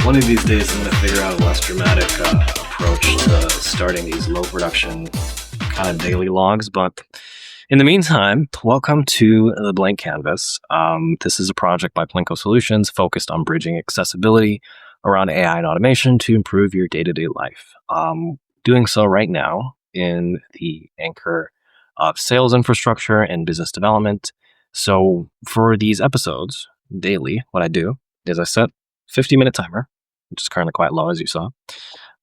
One of these days, I'm going to figure out a less dramatic approach to starting these low production kind of daily logs. But in the meantime, welcome to the Blank Canvas. This is a project by Plinko Solutions focused on bridging accessibility around AI and automation to improve your day-to-day life. Doing so right now in the anchor of sales infrastructure and business development. So for these episodes daily, what I do is I set 50-minute timer, which is currently quite low, as you saw,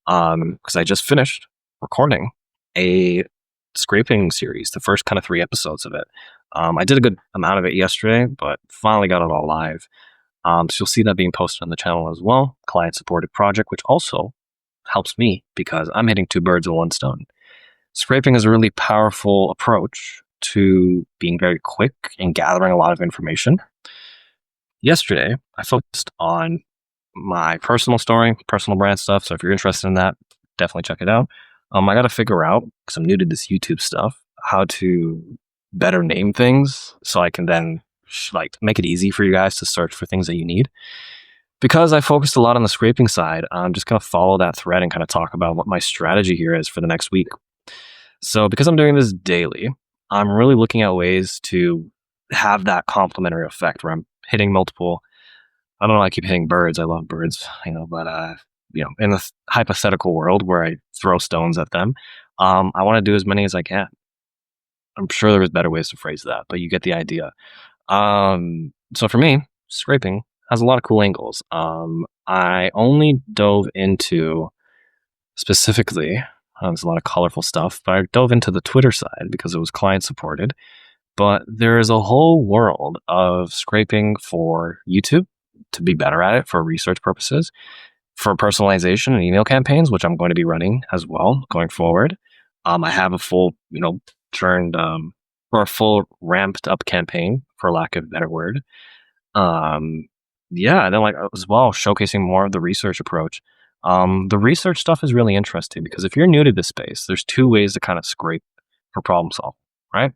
because I just finished recording a scraping series, the first kind of 3 episodes of it. I did a good amount of it yesterday, but finally got it all live. So you'll see that being posted on the channel as well, client-supported project, which also helps me because I'm hitting 2 birds with 1 stone. Scraping is a really powerful approach to being very quick and gathering a lot of information. Yesterday, I focused on my personal story, personal brand stuff. So if you're interested in that, definitely check it out. I got to figure out, because I'm new to this YouTube stuff, how to better name things so I can then make it easy for you guys to search for things that you need. Because I focused a lot on the scraping side, I'm just going to follow that thread and kind of talk about what my strategy here is for the next week. So because I'm doing this daily, I'm really looking at ways to have that complementary effect where I'm hitting multiple. I don't know, I keep hitting birds. I love birds, but in the hypothetical world where I throw stones at them, I want to do as many as I can. I'm sure there is better ways to phrase that, but you get the idea. So for me, scraping has a lot of cool angles. I only dove into specifically, there's a lot of colorful stuff, but I dove into the Twitter side because it was client supported. But there is a whole world of scraping for YouTube to be better at it for research purposes, for personalization and email campaigns, which I'm going to be running as well going forward. I have a full, or a full ramped up campaign, for lack of a better word. And then as well, showcasing more of the research approach. The research stuff is really interesting because if you're new to this space, there's 2 ways to kind of scrape for problem solving, right?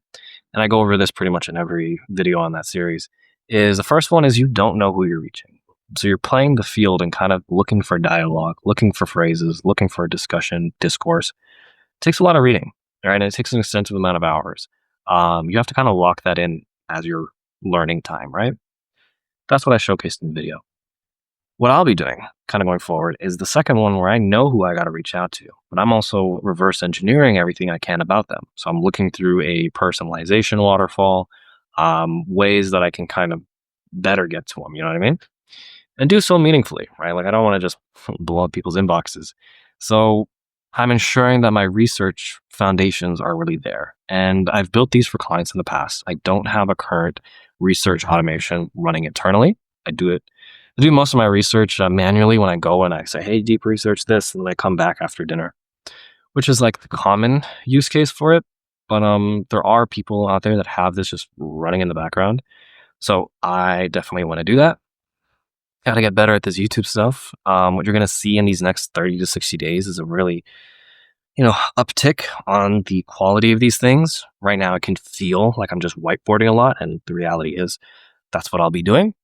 And I go over this pretty much in every video on that series. Is the first one is you don't know who you're reaching. So you're playing the field and kind of looking for dialogue, looking for phrases, looking for discussion, discourse. It takes a lot of reading, right? And it takes an extensive amount of hours. You have to kind of lock that in as your learning time, right? That's what I showcased in the video. What I'll be doing kind of going forward is the second one where I know who I got to reach out to, but I'm also reverse engineering everything I can about them. So I'm looking through a personalization waterfall, ways that I can kind of better get to them, you know what I mean? And do so meaningfully, right? Like I don't want to just blow up people's inboxes. So I'm ensuring that my research foundations are really there. And I've built these for clients in the past. I don't have a current research automation running internally. I do most of my research manually when I go and I say, hey, deep research this, and then I come back after dinner, which is like the common use case for it. But there are people out there that have this just running in the background. So I definitely want to do that. Got to get better at this YouTube stuff. What you're going to see in these next 30 to 60 days is a really, uptick on the quality of these things. Right now, it can feel like I'm just whiteboarding a lot. And the reality is that's what I'll be doing.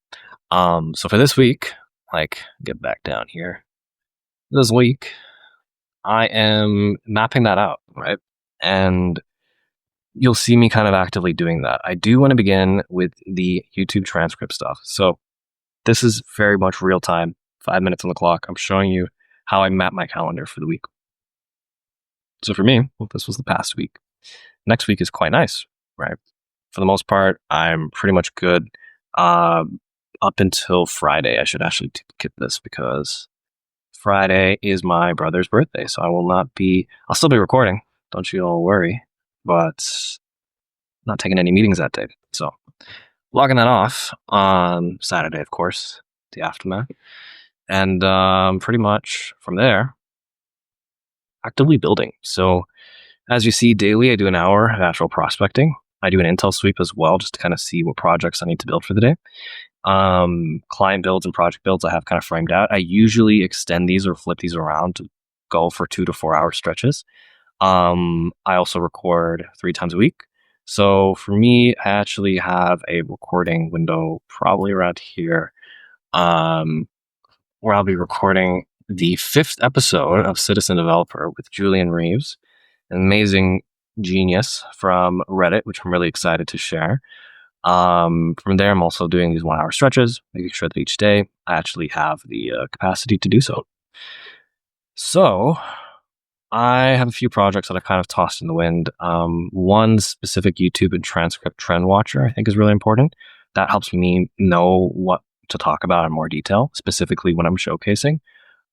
So for this week, get back down here. This week, I am mapping that out, right? And you'll see me kind of actively doing that. I do want to begin with the YouTube transcript stuff. So this is very much real time, 5 minutes on the clock. I'm showing you how I map my calendar for the week. So for me, this was the past week. Next week is quite nice, right? For the most part, I'm pretty much good. Up until Friday, I should actually get this because Friday is my brother's birthday. So I'll still be recording. Don't you all worry, but not taking any meetings that day. So logging that off on Saturday, of course, the aftermath. And pretty much from there, actively building. So as you see daily, I do an hour of actual prospecting. I do an intel sweep as well, just to kind of see what projects I need to build for the day. Client builds and project builds I have kind of framed out. I usually extend these or flip these around to go for 2 to 4 hour stretches. I also record 3 times a week. So for me, I actually have a recording window probably around here. where I'll be recording the 5th episode of Citizen Developer with Julian Reeves, an amazing genius from Reddit, which I'm really excited to share. From there, I'm also doing these 1-hour stretches, making sure that each day I actually have the capacity to do so. So I have a few projects that I've kind of tossed in the wind. One specific YouTube and transcript trend watcher I think is really important. That helps me know what to talk about in more detail, specifically when I'm showcasing.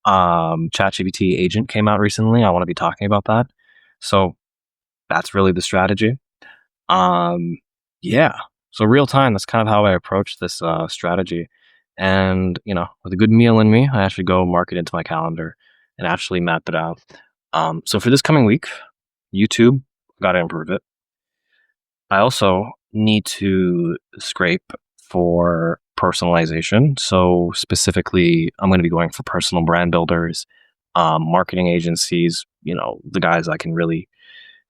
ChatGPT agent came out recently. I want to be talking about that. So that's really the strategy. Um, yeah. So real time, that's kind of how I approach this strategy. And, with a good meal in me, I actually go mark it into my calendar and actually map it out. So for this coming week, YouTube, got to improve it. I also need to scrape for personalization. So specifically, I'm going to be going for personal brand builders, marketing agencies, the guys I can really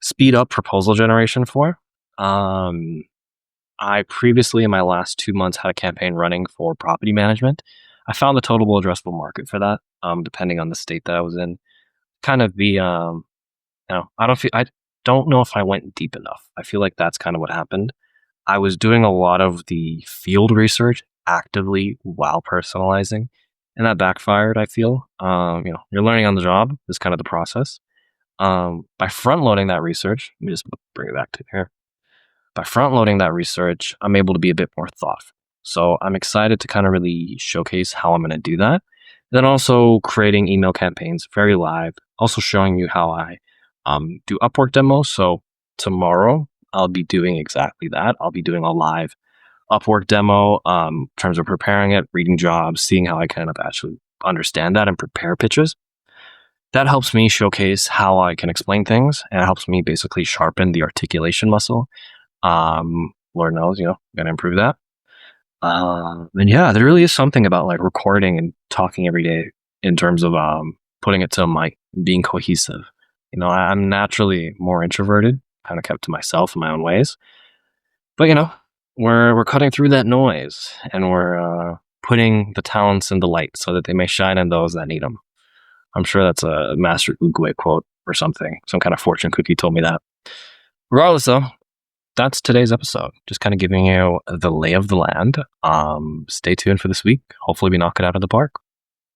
speed up proposal generation for. Um, I previously, in my last 2 months, had a campaign running for property management. I found the total addressable market for that, depending on the state that I was in. Kind of I don't know if I went deep enough. I feel like that's kind of what happened. I was doing a lot of the field research actively while personalizing, and that backfired, I feel. You're learning on the job is kind of the process. By front loading that research, let me just bring it back to here. By front loading that research, I'm able to be a bit more thoughtful. So I'm excited to kind of really showcase how I'm going to do that. Then also creating email campaigns very live, also showing you how I do Upwork demos. So tomorrow I'll be doing exactly that. I'll be doing a live Upwork demo in terms of preparing it, reading jobs, seeing how I kind of actually understand that and prepare pitches. That helps me showcase how I can explain things, and it helps me basically sharpen the articulation muscle. Lord knows, gotta improve that. And yeah, there really is something about like recording and talking every day in terms of putting it to my being cohesive. I'm naturally more introverted, kind of kept to myself in my own ways. But we're cutting through that noise, and we're putting the talents in the light so that they may shine on those that need them. I'm sure that's a Master Oogway quote or something. Some kind of fortune cookie told me that. Regardless, though, that's today's episode. Just kind of giving you the lay of the land. Stay tuned for this week. Hopefully we knock it out of the park.